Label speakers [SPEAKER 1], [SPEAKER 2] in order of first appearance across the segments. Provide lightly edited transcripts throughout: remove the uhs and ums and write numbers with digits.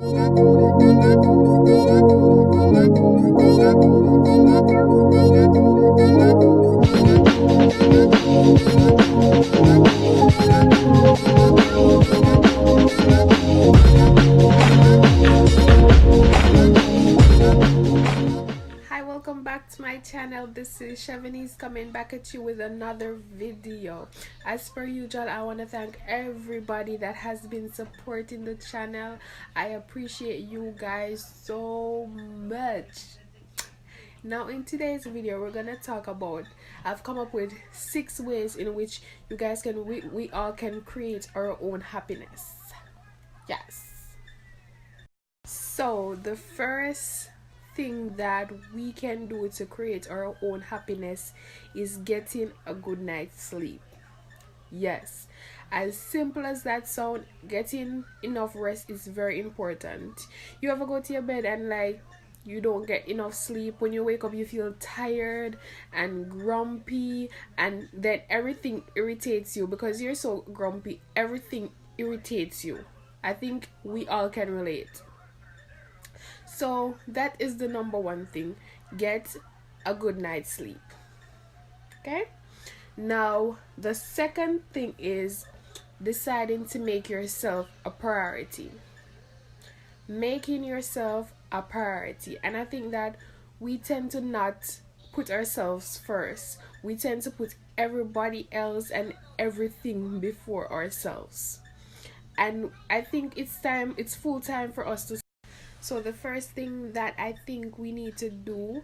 [SPEAKER 1] Hi, welcome back to my channel. This is Chevanese coming back at you with another video. As per usual, I want to thank everybody that has been supporting the channel. I appreciate you guys so much. Now in today's video, we're gonna talk about, I've come up with 6 ways in which you guys can, we all can create our own happiness. Yes. So the first thing that we can do to create our own happiness is getting a good night's sleep. Yes, as simple as that sound, getting enough rest is very important. You ever go to your bed and like you don't get enough sleep? When you wake up you feel tired and grumpy, and then everything irritates you because you're so grumpy. Everything irritates you. I think we all can relate. So that is the number one thing. Get a good night's sleep. Okay? Now, the second thing is deciding to make yourself a priority. Making yourself a priority. And I think that we tend to not put ourselves first. We tend to put everybody else and everything before ourselves. And I think it's full time for us to. So the first thing that I think we need to do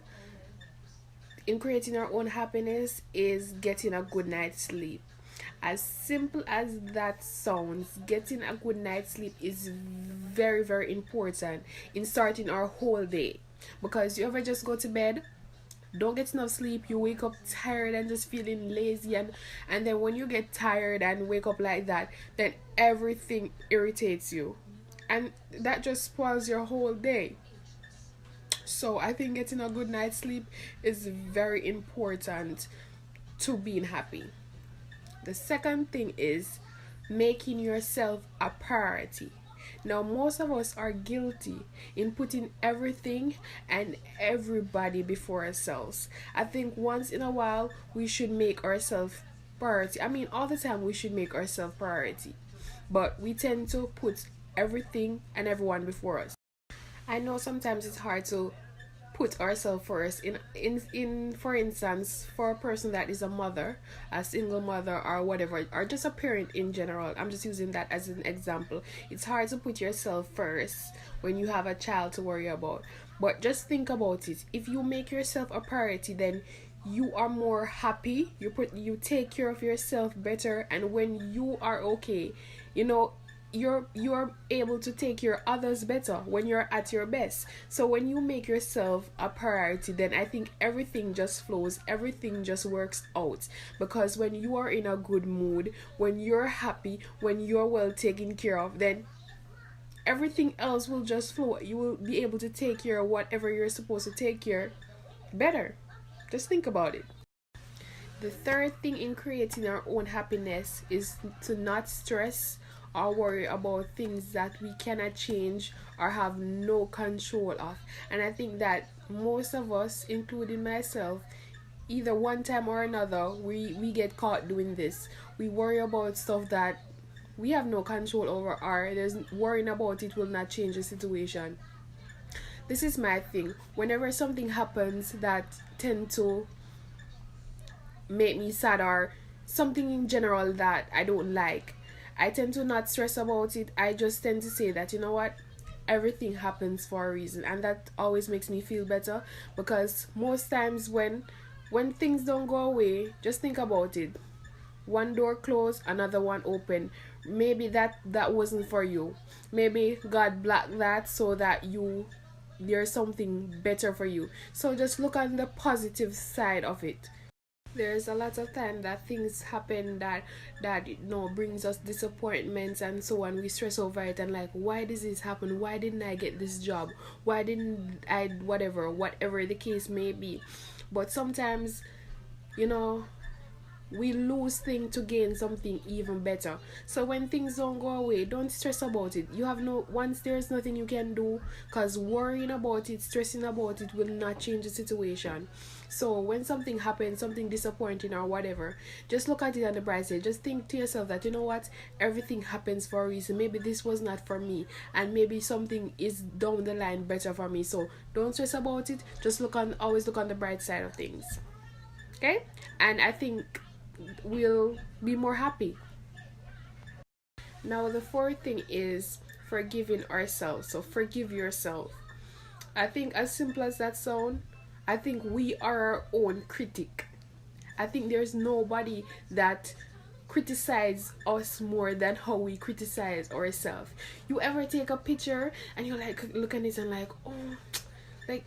[SPEAKER 1] in creating our own happiness is getting a good night's sleep. As simple as that sounds, getting a good night's sleep is very, very important in starting our whole day. Because you ever just go to bed, don't get enough sleep, you wake up tired and just feeling lazy, and then when you get tired and wake up like that, then everything irritates you. And that just spoils your whole day. So I think getting a good night's sleep is very important to being happy. The second thing is making yourself a priority. Now, most of us are guilty in putting everything and everybody before ourselves. I think once in a while we should make ourselves priority. I mean, all the time we should make ourselves priority. But we tend to put everything and everyone before us. I know sometimes it's hard to put ourselves first. In for instance, for a person that is a mother, a single mother or whatever, or just a parent in general, I'm just using that as an example. It's hard to put yourself first when you have a child to worry about. But just think about it. If you make yourself a priority, then you are more happy, you take care of yourself better, and when you are okay, you know, you're able to take care of others better when you're at your best. So when you make yourself a priority, then I think everything just flows, everything just works out. Because when you are in a good mood, when you're happy, when you're well taken care of, then everything else will just flow. You will be able to take care of whatever you're supposed to take care better. Just think about it. The third thing in creating our own happiness is to not stress or worry about things that we cannot change or have no control of. And I think that most of us, including myself, either one time or another, we get caught doing this. We worry about stuff that we have no control over, or there's worrying about it will not change the situation. This is my thing. Whenever something happens that tend to make me sad, or something in general that I don't like, I tend to not stress about it. I just tend to say that, you know what, everything happens for a reason, and that always makes me feel better. Because most times when things don't go away, just think about it. One door closed, another one open. Maybe that wasn't for you. Maybe God blocked that so that there's something better for you. So just look on the positive side of it. There's a lot of time that things happen that brings us disappointments and so on. We stress over it and like, why does this happen? Why didn't I get this job? Why didn't I, whatever the case may be. But sometimes, you know, we lose things to gain something even better. So when things don't go away, don't stress about it. You have no once there's nothing you can do, because worrying about it, stressing about it will not change the situation. So when something happens, something disappointing or whatever, just look at it on the bright side. Just think to yourself that, you know what, everything happens for a reason. Maybe this was not for me, and maybe something is down the line better for me. So don't stress about it. Just always look on the bright side of things. Okay? And I think we'll be more happy. Now the fourth thing is forgiving ourselves. So forgive yourself. I think, as simple as that sound, I think we are our own critic. I think there's nobody that criticize us more than how we criticize ourselves. You ever take a picture and you're like, look at it and like, oh, like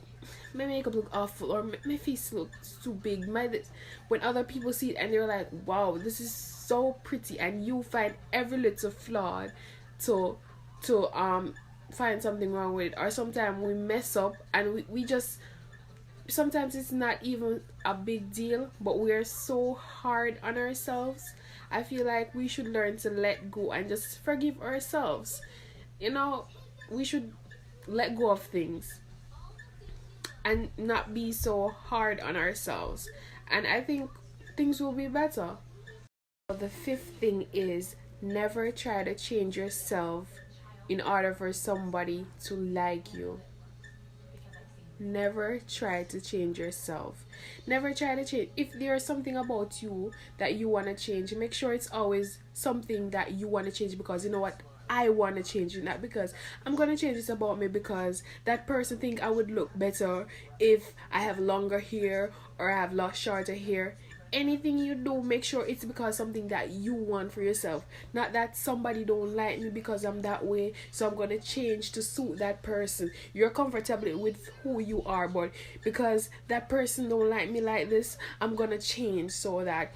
[SPEAKER 1] my makeup look awful, or my face looks too big, when other people see it and they're like, wow, this is so pretty, and you find every little flaw to find something wrong with it. Or sometimes we mess up and we just, sometimes it's not even a big deal, but we're so hard on ourselves. I feel like we should learn to let go and just forgive ourselves. We should let go of things and not be so hard on ourselves, and I think things will be better. The fifth thing is never try to change yourself in order for somebody to like you. Never try to change yourself. Never try to change. If there's something about you that you want to change, make sure it's always something that you want to change because, you know what, I want to change it. Not because I'm going to change this about me because that person think I would look better if I have longer hair or I have shorter hair. Anything you do, make sure it's because something that you want for yourself. Not that somebody don't like me because I'm that way, so I'm going to change to suit that person. You're comfortable with who you are, but because that person don't like me like this, I'm going to change so that,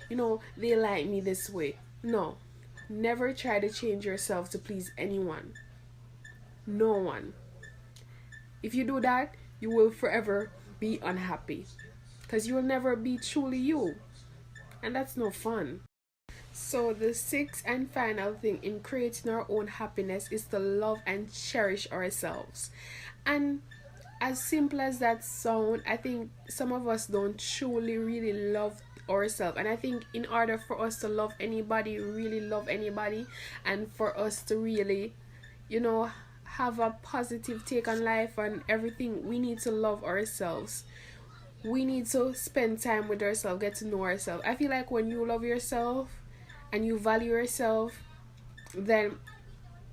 [SPEAKER 1] they like me this way. No. Never try to change yourself to please anyone. No one. If you do that, you will forever be unhappy. Because you will never be truly you. And that's no fun. So the sixth and final thing in creating our own happiness is to love and cherish ourselves. And as simple as that sound, I think some of us don't truly really love ourselves. And I think in order for us to love anybody, really love anybody, and for us to really, have a positive take on life and everything, we need to love ourselves. We need to spend time with ourselves, get to know ourselves. I feel like when you love yourself and you value yourself, then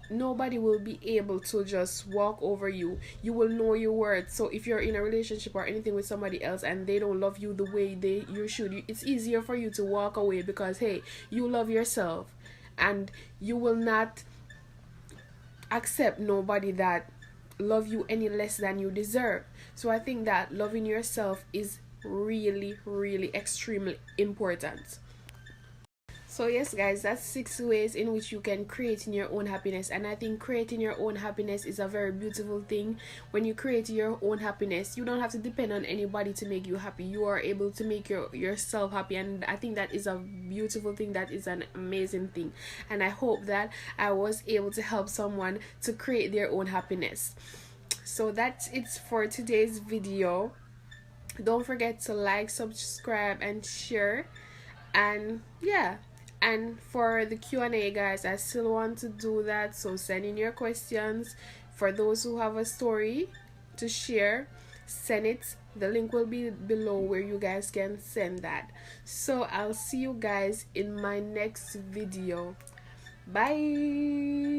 [SPEAKER 1] nobody will be able to just walk over you. You will know your worth. So if you're in a relationship or anything with somebody else and they don't love you the way you should, it's easier for you to walk away because, hey, you love yourself, and you will not accept nobody that love you any less than you deserve. So I think that loving yourself is really, really extremely important. So yes guys, that's 6 ways in which you can create your own happiness, and I think creating your own happiness is a very beautiful thing. When you create your own happiness, you don't have to depend on anybody to make you happy. You are able to make yourself happy, and I think that is a beautiful thing. That is an amazing thing, and I hope that I was able to help someone to create their own happiness. So that's it for today's video. Don't forget to like, subscribe and share, and yeah. And for the Q&A, guys, I still want to do that, so send in your questions. For those who have a story to share, send it. The link will be below where you guys can send that. So I'll see you guys in my next video. Bye.